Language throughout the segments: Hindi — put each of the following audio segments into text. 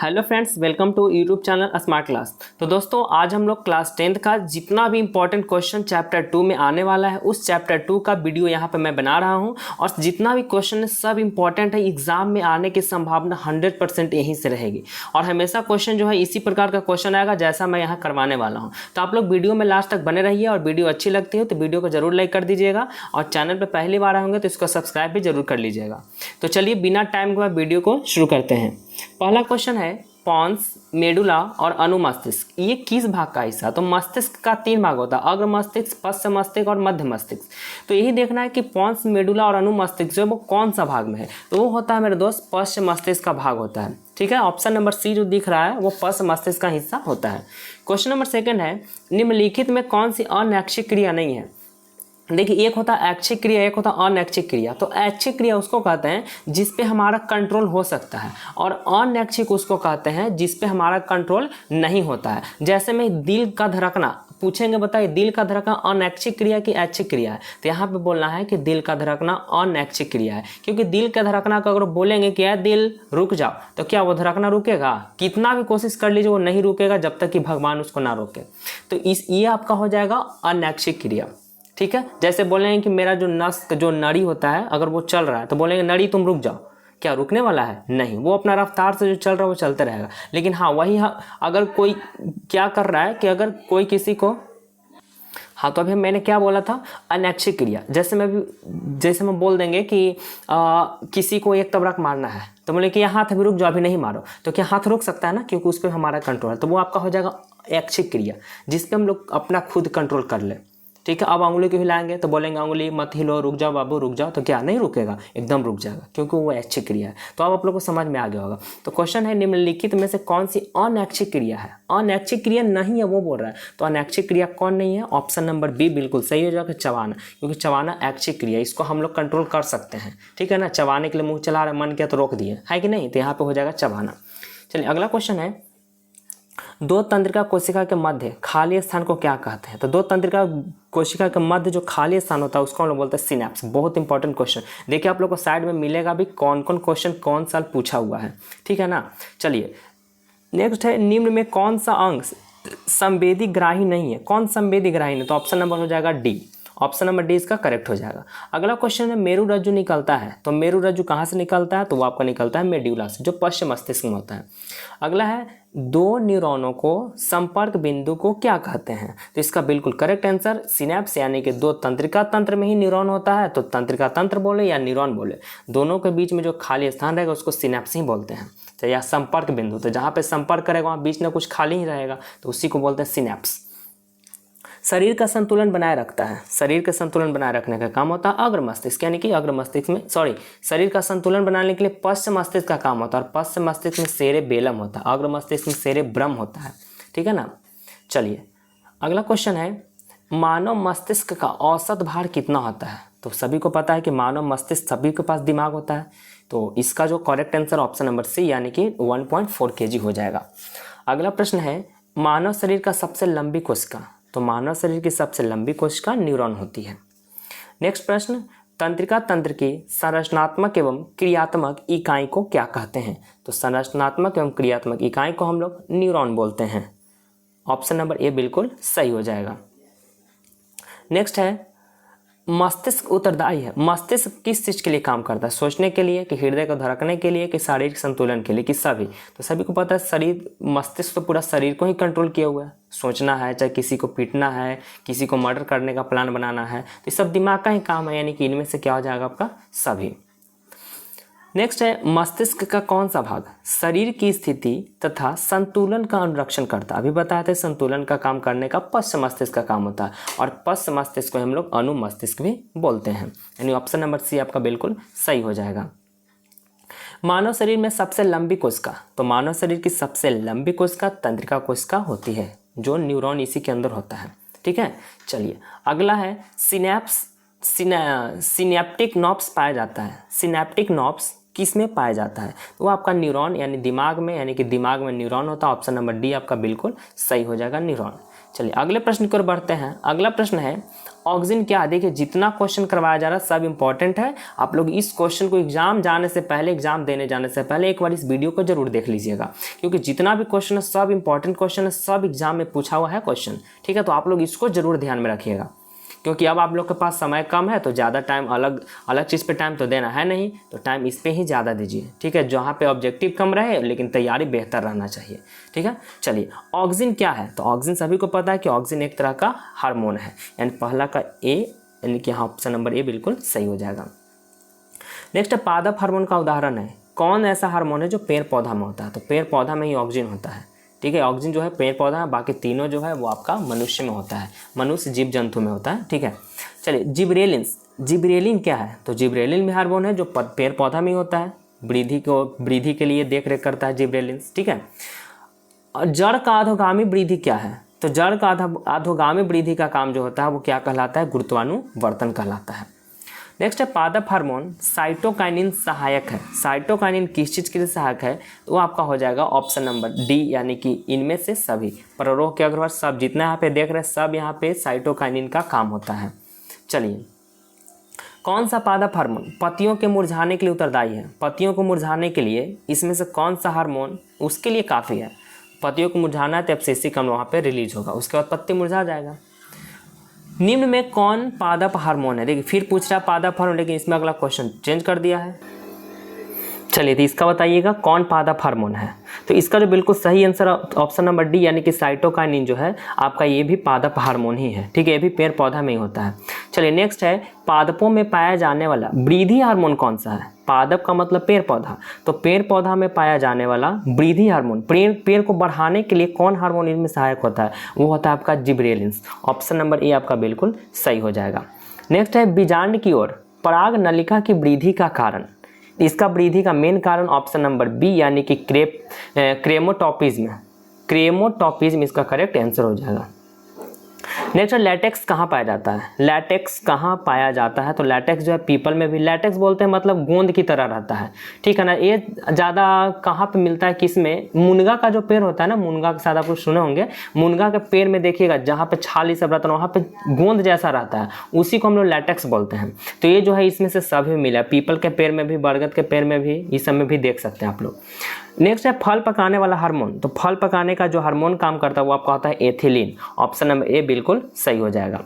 Hello friends, welcome to YouTube channel smart class. तो दोस्तों, आज हम लोग क्लास 10th का जितना भी इंपॉर्टेंट क्वेश्चन चैप्टर 2 में आने वाला है उस चैप्टर 2 का वीडियो यहाँ पे मैं बना रहा हूँ। और जितना भी क्वेश्चन है सब इंपॉर्टेंट है, एग्जाम में आने की संभावना 100% यहीं से रहेगी। और हमेशा क्वेश्चन जो है इसी प्रकार का क्वेश्चन आएगा जैसा मैं यहाँ करवाने वाला हूँ। तो आप लोग वीडियो में लास्ट तक बने रहिए, और वीडियो अच्छी लगती हो तो वीडियो को जरूर लाइक कर दीजिएगा, और चैनल पर पहली बार आए होंगे तो इसको सब्सक्राइब भी जरूर कर लीजिएगा। तो चलिए बिना टाइम के वीडियो को शुरू करते हैं। पहला क्वेश्चन है, पॉन्स, मेडुला और अनुमस्तिष्क ये किस भाग का हिस्सा? तो मस्तिष्क का 3 भाग होता है, अग्र मस्तिष्क, पश्च मस्तिष्क और मध्य मस्तिष्क। तो यही देखना है कि पॉन्स, मेडुला और अनुमस्तिष्क जो वो कौन सा भाग में है। तो वो होता है मेरे दोस्त पश्च मस्तिष्क का भाग होता है। ठीक है, ऑप्शन नंबर सी जो दिख रहा है वो पश्च मस्तिष्क का हिस्सा होता है। क्वेश्चन नंबर 2 है, निम्नलिखित में कौन सी अनैच्छिक क्रिया नहीं है? देखिए, एक होता है ऐच्छिक क्रिया, एक होता है अनैच्छिक क्रिया। तो ऐच्छिक क्रिया उसको कहते हैं जिस पे हमारा कंट्रोल हो सकता है, और अनैच्छिक उसको कहते हैं जिस पे हमारा कंट्रोल नहीं होता है। जैसे में दिल का धड़कना पूछेंगे, बताइए दिल का धड़कना अनैच्छिक क्रिया की ऐच्छिक क्रिया है? तो यहाँ पे बोलना है कि दिल का धड़कना अनैच्छिक क्रिया है, क्योंकि दिल का धड़कना को अगर बोलेंगे कि यार दिल रुक जाओ, तो क्या वो धड़कना रुकेगा? कितना भी कोशिश कर लीजिए वो नहीं रुकेगा जब तक कि भगवान उसको ना रोके। तो ये आपका हो जाएगा अनैच्छिक क्रिया। ठीक है, जैसे बोलेंगे कि मेरा जो नस जो नाड़ी होता है अगर वो चल रहा है तो बोलेंगे नाड़ी तुम रुक जाओ, क्या रुकने वाला है? नहीं, वो अपना रफ्तार से जो चल रहा है वो चलते रहेगा। लेकिन हाँ वही अगर कोई क्या कर रहा है कि अगर कोई किसी को, हाँ तो अभी मैंने क्या बोला था, अनैच्छिक क्रिया। जैसे मैं बोल देंगे कि किसी को एक तबरक मारना है तो बोले कि यह हाथ अभी रुक जाओ, अभी नहीं मारो, तो क्या हाथ रुक सकता है ना, क्योंकि उस पर हमारा कंट्रोल है। तो वो आपका हो जाएगा ऐच्छिक क्रिया, जिसपे हम लोग अपना खुद कंट्रोल कर ले। ठीक है, अब अंगुली को हिलाएंगे तो बोलेंगे अंगुली मत हिलो, रुक जाओ बाबू रुक जाओ, तो क्या नहीं रुकेगा? एकदम रुक जाएगा, क्योंकि वो ऐच्छिक क्रिया है। तो अब आप लोग को समझ में आ गया होगा। तो क्वेश्चन है, निम्नलिखित में से कौन सी अनैच्छिक क्रिया है? अनैच्छिक क्रिया नहीं है वो बोल रहा है। तो अनैच्छिक क्रिया कौन नहीं है? ऑप्शन नंबर बी बिल्कुल सही हो जाएगा, चबाना। क्योंकि चबाना ऐच्छिक क्रिया, इसको हम लोग कंट्रोल कर सकते हैं। ठीक है ना, चबाने के लिए मुँह चला रहे, मन किया तो रोक दिए, है कि नहीं? तो यहाँ पर हो जाएगा चबाना। चलिए अगला क्वेश्चन है, दो तंत्रिका कोशिका के मध्य खाली स्थान को क्या कहते हैं? तो दो तंत्रिका कोशिका के मध्य जो खाली स्थान होता है उसको हम लोग बोलते हैं सिनेप्स। बहुत इंपॉर्टेंट क्वेश्चन, देखिए आप लोग को साइड में मिलेगा भी कौन कौन क्वेश्चन कौन साल पूछा हुआ है। ठीक है ना, चलिए नेक्स्ट है, निम्न में कौन सा अंग संवेदी ग्राही नहीं है? कौन संवेदी ग्राही नहीं? तो ऑप्शन नंबर हो जाएगा डी। ऑप्शन नंबर डी इसका करेक्ट हो जाएगा। अगला क्वेश्चन है, मेरु रज्जु निकलता है। तो मेरु रज्जु कहाँ से निकलता है? तो वो आपका निकलता है मेड्यूला से, जो पश्च मस्तिष्क में होता है। अगला है, दो न्यूरॉनों को संपर्क बिंदु को क्या कहते हैं? तो इसका बिल्कुल करेक्ट आंसर सिनेप्स, यानी कि दो तंत्रिका तंत्र में ही न्यूरॉन होता है। तो तंत्रिका तंत्र बोले या न्यूरॉन बोले, दोनों के बीच में जो खाली स्थान रहेगा उसको सिनेप्स ही बोलते हैं, तो या संपर्क बिंदु। तो जहाँ पे संपर्क करेगा वहाँ बीच में कुछ खाली ही रहेगा, तो उसी को बोलते हैं सिनेप्स। शरीर का संतुलन बनाए रखता है, शरीर का संतुलन बनाए रखने का काम होता है अग्र मस्तिष्क, यानी कि अग्र मस्तिष्क में शरीर का संतुलन बनाने के लिए पश्च मस्तिष्क का काम होता है, और पश्च मस्तिष्क में सेरेबेलम होता है, अग्र मस्तिष्क में सेरेब्रम होता है। ठीक है ना, चलिए अगला क्वेश्चन है, मानव मस्तिष्क का औसत भार कितना होता है? तो सभी को पता है कि मानव मस्तिष्क सभी के पास दिमाग होता है, तो इसका जो correct answer option number C यानी कि 1.4 kg हो जाएगा। अगला प्रश्न है, मानव शरीर का सबसे लंबी कोशिका? तो मानव शरीर की सबसे लंबी कोशिका न्यूरॉन होती है। नेक्स्ट प्रश्न, तंत्रिका तंत्र की संरचनात्मक एवं क्रियात्मक इकाई को क्या कहते हैं? तो संरचनात्मक एवं क्रियात्मक इकाई को हम लोग न्यूरॉन बोलते हैं। ऑप्शन नंबर ए बिल्कुल सही हो जाएगा। नेक्स्ट है, मस्तिष्क उत्तरदायी है। मस्तिष्क किस चीज़ के लिए काम करता है? सोचने के लिए, कि हृदय को धड़कने के लिए, कि शारीरिक संतुलन के लिए, कि सभी? तो सभी को पता है शरीर, मस्तिष्क तो पूरा शरीर को ही कंट्रोल किया हुआ है। सोचना है, चाहे किसी को पीटना है, किसी को मर्डर करने का प्लान बनाना है, तो ये सब दिमाग का ही काम है, यानी कि इनमें से क्या हो जाएगा आपका सभी। नेक्स्ट है, मस्तिष्क का कौन सा भाग शरीर की स्थिति तथा संतुलन का अनुरक्षण करता है? अभी बताए थे संतुलन का काम करने का पश्च मस्तिष्क का काम होता है, और पश्च मस्तिष्क को हम लोग अनुमस्तिष्क भी बोलते हैं, यानी ऑप्शन नंबर सी आपका बिल्कुल सही हो जाएगा। मानव शरीर में सबसे लंबी कोशिका? तो मानव शरीर की सबसे लंबी कोशिका तंत्रिका कोशिका होती है, जो न्यूरॉन इसी के अंदर होता है। ठीक है, चलिए अगला है, सिनेप्टिक नॉब्स पाया जाता है। सिनेप्टिक नॉब्स किस में पाया जाता है? तो वो आपका न्यूरॉन यानी दिमाग में, यानी कि दिमाग में न्यूरॉन होता है। ऑप्शन नंबर डी आपका बिल्कुल सही हो जाएगा, न्यूरॉन। चलिए अगले प्रश्न की ओर बढ़ते हैं। अगला प्रश्न है, ऑक्सिन क्या है, देखिए जितना क्वेश्चन करवाया जा रहा है सब इंपॉर्टेंट है। आप लोग इस क्वेश्चन को एग्जाम जाने से पहले, एग्जाम देने जाने से पहले एक बार इस वीडियो को जरूर देख लीजिएगा, क्योंकि जितना भी क्वेश्चन है सब इंपॉर्टेंट क्वेश्चन है, सब एग्जाम में पूछा हुआ है क्वेश्चन, ठीक है। तो आप लोग इसको जरूर ध्यान में रखिएगा, क्योंकि अब आप लोग के पास समय कम है, तो ज़्यादा टाइम अलग अलग चीज़ पे टाइम तो देना है नहीं, तो टाइम इस पे ही ज़्यादा दीजिए, ठीक है। जहाँ पे ऑब्जेक्टिव कम रहे लेकिन तैयारी बेहतर रहना चाहिए, ठीक है। चलिए, ऑक्सिन क्या है, तो ऑक्सिन सभी को पता है कि ऑक्सिन एक तरह का हार्मोन है, यानी पहला का ए, यानी कि यहाँ ऑप्शन नंबर ए बिल्कुल सही हो जाएगा। नेक्स्ट है पादप हार्मोन का उदाहरण है, कौन ऐसा हार्मोन है जो पेड़ पौधा में होता है, तो पेड़ पौधा में ही ऑक्सिन होता है, ठीक है। ऑक्सिन जो है पेड़ पौधा है, बाकी तीनों जो है वो आपका मनुष्य में होता है, मनुष्य जीव जंतु में होता है, ठीक है। चलिए, जिब्रेलिन क्या है, तो जिब्रेलिन भी हार्मोन है जो पेड़ पौधा में ही होता है, वृद्धि के लिए देख रेख करता है जिब्रेलिन, ठीक है। और जड़ का अधोगामी वृद्धि क्या है, तो जड़ का अधोगामी वृद्धि का काम जो होता है वो क्या कहलाता है, गुरुत्वानुवर्तन कहलाता है। नेक्स्ट है पादप हार्मोन साइटोकाइनिन सहायक है, साइटोकाइनिन किस चीज़ के लिए सहायक है, तो वो आपका हो जाएगा ऑप्शन नंबर डी, यानी कि इनमें से सभी, प्ररोह के अग्रवाल सब जितना यहाँ पे देख रहे हैं सब यहाँ पे साइटोकाइनिन का काम होता है। चलिए, कौन सा पादप हार्मोन पत्तियों के मुरझाने के लिए उत्तरदायी है, पत्तियों को मुरझाने के लिए इसमें से कौन सा हार्मोन उसके लिए काफ़ी है, पत्तियों को मुरझाना है तो एब्सेसिक अम्ल वहाँ पे रिलीज होगा, उसके बाद पत्ती मुरझा जाएगा। निम्न में कौन पादप हार्मोन है, देखिए फिर पूछ रहा है पादप हार्मोन, लेकिन इसमें अगला क्वेश्चन चेंज कर दिया है। चलिए, तो इसका बताइएगा कौन पादप हार्मोन है, तो इसका जो बिल्कुल सही आंसर ऑप्शन नंबर डी, यानी कि साइटोकाइनिन जो है आपका ये भी पादप हार्मोन ही है, ठीक है, ये भी पेड़ पौधा में ही होता है। चलिए, नेक्स्ट है पादपों में पाया जाने वाला वृद्धि हार्मोन कौन सा है, पादप का मतलब पेड़ पौधा, तो पेड़ पौधा में पाया जाने वाला वृद्धि हार्मोन, पेड़ को बढ़ाने के लिए कौन हार्मोन इनमें सहायक होता है, वो होता है आपका जिब्रेलिन, ऑप्शन नंबर ए आपका बिल्कुल सही हो जाएगा। नेक्स्ट है बीजांड की ओर पराग नलिका की वृद्धि का कारण, इसका वृद्धि का मेन कारण ऑप्शन नंबर बी, यानी कि क्रेमोटॉपिज्म इसका करेक्ट आंसर हो जाएगा। नेक्स्ट लैटेक्स कहाँ पाया जाता है, लैटेक्स कहाँ पाया जाता है, तो लैटेक्स जो है पीपल में भी, लैटेक्स बोलते हैं मतलब गोंद की तरह रहता है, ठीक है ना। ये ज़्यादा कहाँ पे मिलता है, किसमें, मुनगा का जो पेड़ होता है ना, मुनगा के साथ आप लोग सुने होंगे, मुनगा के पेड़ में देखिएगा जहाँ पे छाल ये सब रहता है वहाँ पे गोंद जैसा रहता है, उसी को हम लोग लैटेक्स बोलते हैं। तो ये जो है इसमें से सभी मिला, पीपल के पेड़ में भी, बरगद के पेड़ में भी, इस सब में भी देख सकते हैं आप लोग। नेक्स्ट है फल पकाने वाला हार्मोन, तो फल पकाने का जो हार्मोन काम करता है वो आपका होता है एथिलीन, ऑप्शन नंबर ए बिल्कुल सही हो जाएगा।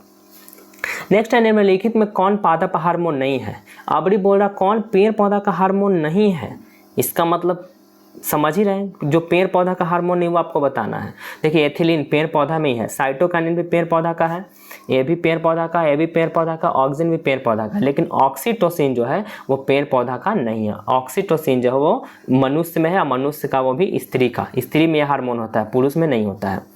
नेक्स्ट है निम्नलिखित में कौन पादप हार्मोन नहीं है, अबरी बोल रहा कौन पेड़ पौधा का हार्मोन नहीं है, इसका मतलब समझ ही रहे हैं, जो पेड़ पौधा का हार्मोन नहीं वो आपको बताना है। देखिए एथिलीन पेड़ पौधा में ही है, साइटोकाइनिन भी पेड़ पौधा का है, ये भी पेड़ पौधा का, ये भी पेड़ पौधा का, ऑक्सिन भी पेड़ पौधा का, लेकिन ऑक्सीटोसिन जो है वो पेड़ पौधा का नहीं है। ऑक्सीटोसिन जो है वो मनुष्य में है, मनुष्य का वो भी स्त्री में यह हार्मोन होता है, पुरुष में नहीं होता है।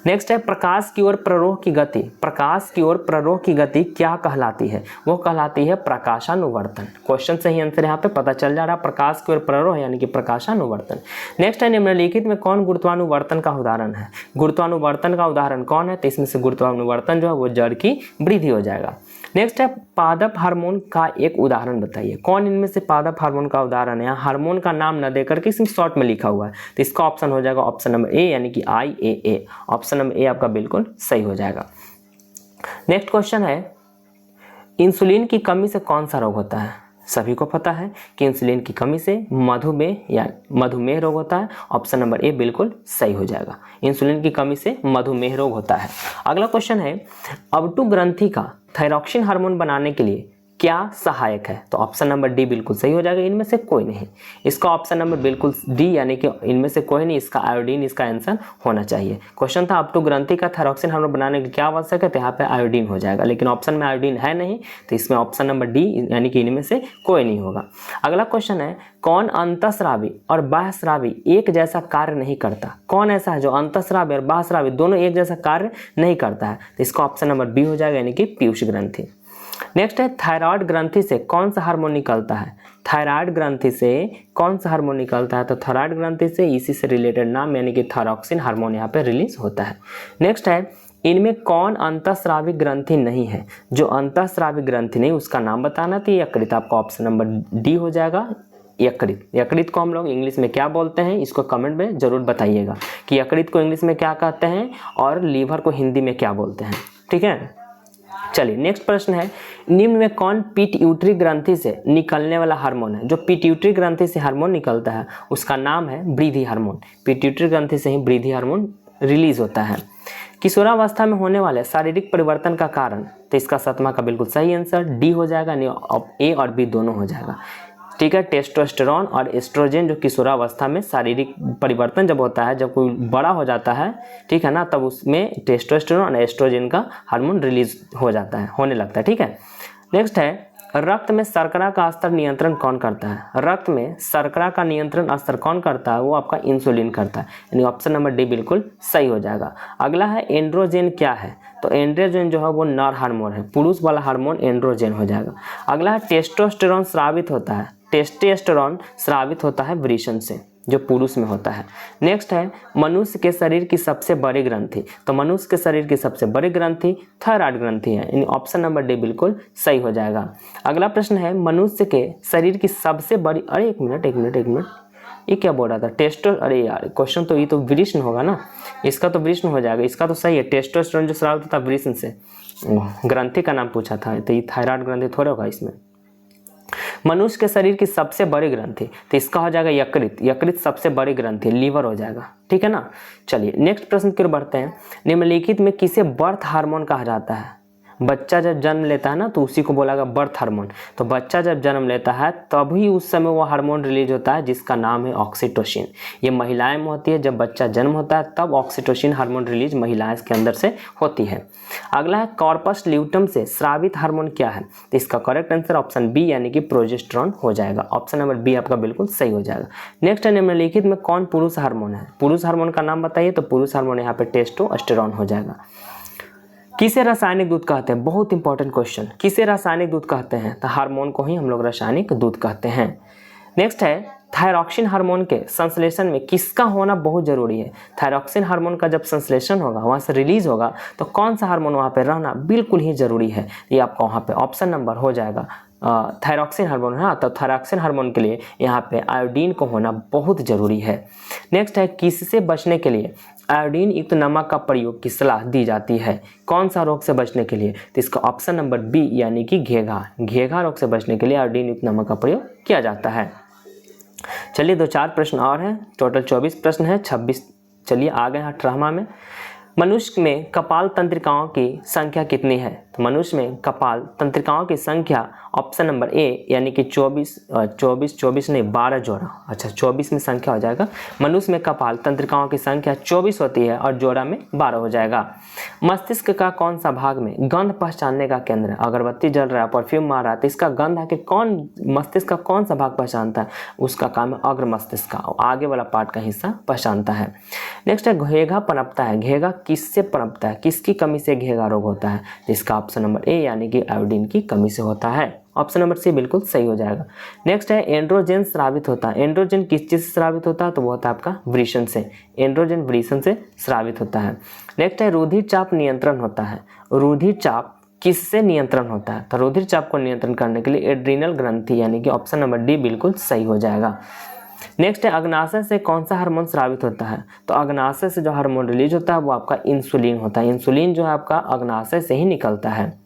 नेक्स्ट है प्रकाश की ओर प्ररोह की गति, प्रकाश की ओर प्ररोह की गति क्या कहलाती है, वो कहलाती है प्रकाशानुवर्तन। क्वेश्चन से ही आंसर यहाँ पे पता चल जा रहा है, प्रकाश की ओर प्ररोह यानी कि प्रकाशानुवर्तन। नेक्स्ट है निम्नलिखित में कौन गुरुत्वानुवर्तन का उदाहरण है, गुरुत्वानुवर्तन का उदाहरण कौन है, तो इसमें से गुरुत्वानुवर्तन जो है वो जड़ की वृद्धि हो जाएगा। नेक्स्ट है पादप हार्मोन का एक उदाहरण बताइए, कौन इनमें से पादप हार्मोन का उदाहरण है, यहाँ हार्मोन का नाम न देकर के इसमें शॉर्ट में लिखा हुआ है, तो इसका ऑप्शन हो जाएगा ऑप्शन नंबर ए, यानी कि IAA, ऑप्शन नंबर ए आपका बिल्कुल सही हो जाएगा। नेक्स्ट क्वेश्चन है इंसुलिन की कमी से कौन सा रोग होता है, सभी को पता है कि इंसुलिन की कमी से मधुमेह रोग होता है, ऑप्शन नंबर ए बिल्कुल सही हो जाएगा, इंसुलिन की कमी से मधुमेह रोग होता है। अगला क्वेश्चन है अवटु ग्रंथि का थायरॉक्सिन हार्मोन बनाने के लिए क्या सहायक है, तो ऑप्शन नंबर डी बिल्कुल सही हो जाएगा, इनमें से कोई नहीं, इसका ऑप्शन नंबर बिल्कुल डी, यानी कि इनमें से कोई नहीं, इसका आयोडीन इसका आंसर होना चाहिए। क्वेश्चन था अवटु ग्रंथि का थायरॉक्सिन हार्मोन बनाने के लिए क्या आवश्यक है, तो यहाँ पे आयोडीन हो जाएगा, लेकिन ऑप्शन में आयोडीन है नहीं, तो इसमें ऑप्शन नंबर डी यानी कि इनमें से कोई नहीं होगा। अगला क्वेश्चन है कौन अंतःस्रावी और बाह्यस्रावी एक जैसा कार्य नहीं करता, कौन ऐसा है जो अंतःस्रावी और बाह्यस्रावी दोनों एक जैसा कार्य नहीं करता है, तो इसका ऑप्शन नंबर बी हो जाएगा, यानी कि पीयूष ग्रंथि। नेक्स्ट है थायराइड ग्रंथि से कौन सा हार्मोन निकलता है, थायराइड ग्रंथि से कौन सा हार्मोन निकलता है, तो थायराइड ग्रंथि से इसी से रिलेटेड नाम यानी कि थायरॉक्सिन हार्मोन यहाँ पे रिलीज होता है। नेक्स्ट है इनमें कौन अंतःस्रावी ग्रंथि नहीं है, जो अंतःस्रावी ग्रंथि नहीं उसका नाम बताना, तो यकृत आपका ऑप्शन नंबर डी हो जाएगा। यकृत को हम लोग इंग्लिश में क्या बोलते हैं, इसको कमेंट में जरूर बताइएगा कि यकृत को इंग्लिश में क्या कहते हैं और लीवर को हिंदी में क्या बोलते हैं, ठीक है। चलिए नेक्स्ट प्रश्न है, निम्न में कौन पिट्यूटरी ग्रंथि से निकलने वाला हार्मोन है? जो पिट्यूटरी ग्रंथि से हार्मोन निकलता है उसका नाम है वृद्धि हार्मोन। पिट्यूटरी ग्रंथि से ही वृद्धि हार्मोन रिलीज होता है। किशोरावस्था में होने वाले शारीरिक परिवर्तन का कारण, तो इसका 7वां का बिल्कुल सही आंसर डी हो जाएगा, ए और बी दोनों हो जाएगा। ठीक है, टेस्टोस्टेरोन और एस्ट्रोजन जो किशोरावस्था में शारीरिक परिवर्तन जब होता है, जब कोई बड़ा हो जाता है, ठीक है ना, तब उसमें टेस्टोस्टेरोन और एस्ट्रोजन का हार्मोन रिलीज हो जाता है, होने लगता है। ठीक है, नेक्स्ट है, रक्त में शर्करा का स्तर नियंत्रण कौन करता है? रक्त में शर्करा का नियंत्रण स्तर कौन करता है? वो आपका इंसुलिन करता है, यानी ऑप्शन नंबर डी बिल्कुल सही हो जाएगा। अगला है, एंड्रोजन क्या है? तो एंड्रोजन जो है वो नर हार्मोन है, पुरुष वाला हार्मोन एंड्रोजन हो जाएगा। अगला है, टेस्टोस्टेरोन स्रावित होता है। टेस्टोस्टेरोन स्रावित होता है वृषण से, जो पुरुष में होता है। नेक्स्ट है, मनुष्य के शरीर की सबसे बड़ी ग्रंथि। तो मनुष्य के शरीर की सबसे बड़ी ग्रंथि थायराइड ग्रंथि है, यानी ऑप्शन नंबर डी बिल्कुल सही हो जाएगा। अगला प्रश्न है, मनुष्य के शरीर की सबसे बड़ी, अरे एक मिनट, ये क्या बोल रहा था? अरे यार क्वेश्चन तो ये तो वृषण होगा ना, इसका तो वृषण हो जाएगा, इसका तो सही है। टेस्टोस्टेरोन जो स्रावित होता है वृषण से, ग्रंथि का नाम पूछा था, तो ये थायराइड ग्रंथि थोड़ा होगा इसमें। मनुष्य के शरीर की सबसे बड़ी ग्रंथि, तो इसका हो जाएगा यकृत। यकृत सबसे बड़ी ग्रंथि, लीवर हो जाएगा। ठीक है ना। चलिए नेक्स्ट प्रश्न की ओर बढ़ते हैं। निम्नलिखित में किसे बर्थ हार्मोन कहा जाता है? बच्चा जब जन्म लेता है ना, तो उसी को बोला गया बर्थ हार्मोन। तो बच्चा जब जन्म लेता है तभी उस समय वो हार्मोन रिलीज होता है जिसका नाम है ऑक्सीटोसिन। ये महिलाएं में होती है, जब बच्चा जन्म होता है तब ऑक्सीटोसिन हार्मोन रिलीज महिलाएं के अंदर से होती है। अगला है, कॉर्पस ल्यूटम से स्रावित हार्मोन क्या है? तो इसका करेक्ट आंसर ऑप्शन बी यानी कि प्रोजेस्टेरॉन हो जाएगा। ऑप्शन नंबर बी आपका बिल्कुल सही हो जाएगा। नेक्स्ट है, निम्नलिखित में कौन पुरुष हार्मोन है? पुरुष हार्मोन का नाम बताइए। तो पुरुष हार्मोन यहाँ पे टेस्टोस्टेरोन हो जाएगा। किसे रासायनिक दूध कहते हैं? बहुत इंपॉर्टेंट क्वेश्चन। किसे रासायनिक दूध कहते हैं? तो हार्मोन को ही हम लोग रासायनिक दूध कहते हैं। नेक्स्ट है, थायरॉक्सिन हार्मोन के संश्लेषण में किसका होना बहुत जरूरी है? थायरॉक्सिन हार्मोन का जब संश्लेषण होगा, वहां से रिलीज होगा, तो कौन सा हार्मोन वहां पे रहना बिल्कुल ही जरूरी है? ये आपका वहां पे ऑप्शन नंबर हो जाएगा थायरॉक्सिन हार्मोन है। तो थायरॉक्सिन हार्मोन के लिए यहाँ पे आयोडीन को होना बहुत जरूरी है। नेक्स्ट है, किससे बचने के लिए आयोडीन युक्त नमक का प्रयोग की सलाह दी जाती है? कौन सा रोग से बचने के लिए? तो इसका ऑप्शन नंबर बी यानी कि घेघा रोग से बचने के लिए आयोडीन युक्त नमक का प्रयोग किया जाता है। चलिए 2-4 प्रश्न और हैं, टोटल 24 प्रश्न है, 26। चलिए आ गए 18वां में। मनुष्य में कपाल तंत्रिकाओं की संख्या कितनी है? तो मनुष्य में कपाल तंत्रिकाओं की संख्या ऑप्शन नंबर ए यानी कि 24 नहीं 12 जोड़ा। अच्छा 24 में संख्या हो जाएगा। मनुष्य में कपाल तंत्रिकाओं की संख्या 24 होती है और जोड़ा में 12 हो जाएगा। मस्तिष्क का कौन सा भाग में गंध पहचानने का केंद्र है? अगरबत्ती जल रहा है, परफ्यूम मार रहा है, तो इसका गंध आके कौन मस्तिष्क का कौन सा भाग पहचानता है? उसका काम है अग्र मस्तिष्क का, आगे वाला पार्ट का हिस्सा पहचानता है। नेक्स्ट है, घेघा पनपता है। घेघा किससे पनपता है? किसकी कमी से घेघा रोग होता है? इसका ऑप्शन नंबर ए यानी कि आयोडीन की कमी से होता है। ऑप्शन नंबर सी बिल्कुल सही हो जाएगा। नेक्स्ट है, एंड्रोजन स्रावित होता है। एंड्रोजन किस चीज से स्रावित होता है? तो वो होता है आपका वृषण से। एंड्रोजन वृषण से स्रावित होता है। नेक्स्ट है, रुधिर चाप नियंत्रण होता है। रुधिर चाप किससे नियंत्रण होता है? तो रुधिर चाप को नियंत्रण करने के लिए एड्रीनल ग्रंथि यानी कि ऑप्शन नंबर डी बिल्कुल सही हो जाएगा। नेक्स्ट है, अग्नाशय से कौन सा हार्मोन स्रावित होता है? तो अग्नाशय से जो हार्मोन रिलीज होता है वो आपका इंसुलिन होता है। इंसुलिन जो है आपका अग्नाशय से ही निकलता है।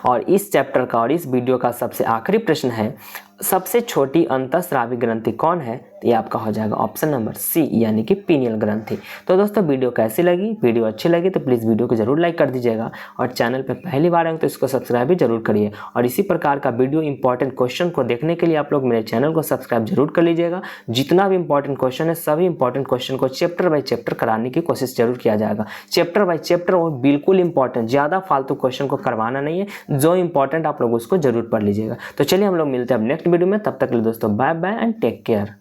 और इस चैप्टर का और इस वीडियो का सबसे आखिरी प्रश्न है, सबसे छोटी अंतःस्रावी ग्रंथि कौन है? ये आपका हो जाएगा ऑप्शन नंबर सी यानी कि पीनियल ग्रंथि। तो दोस्तों वीडियो कैसी लगी? वीडियो अच्छी लगी तो प्लीज़ वीडियो को जरूर लाइक कर दीजिएगा और चैनल पे पहली बार आए तो इसको सब्सक्राइब भी जरूर करिए। और इसी प्रकार का वीडियो इंपॉर्टेंट क्वेश्चन को देखने के लिए आप लोग मेरे चैनल को सब्सक्राइब जरूर कर लीजिएगा। जितना भी इंपॉर्टेंट क्वेश्चन है सभी इंपॉर्टेंट क्वेश्चन को चैप्टर बाय चैप्टर कराने की कोशिश जरूर किया जाएगा। चैप्टर बाय चैप्टर वो बिल्कुल इंपॉर्टेंट, ज़्यादा फालतू क्वेश्चन को करवाना नहीं है, जो इंपॉर्टेंट आप लोग उसको जरूर पढ़ लीजिएगा। तो चलिए हम लोग मिलते हैं अब नेक्स्ट वीडियो में, तब तक के लिए दोस्तों bye bye and take care.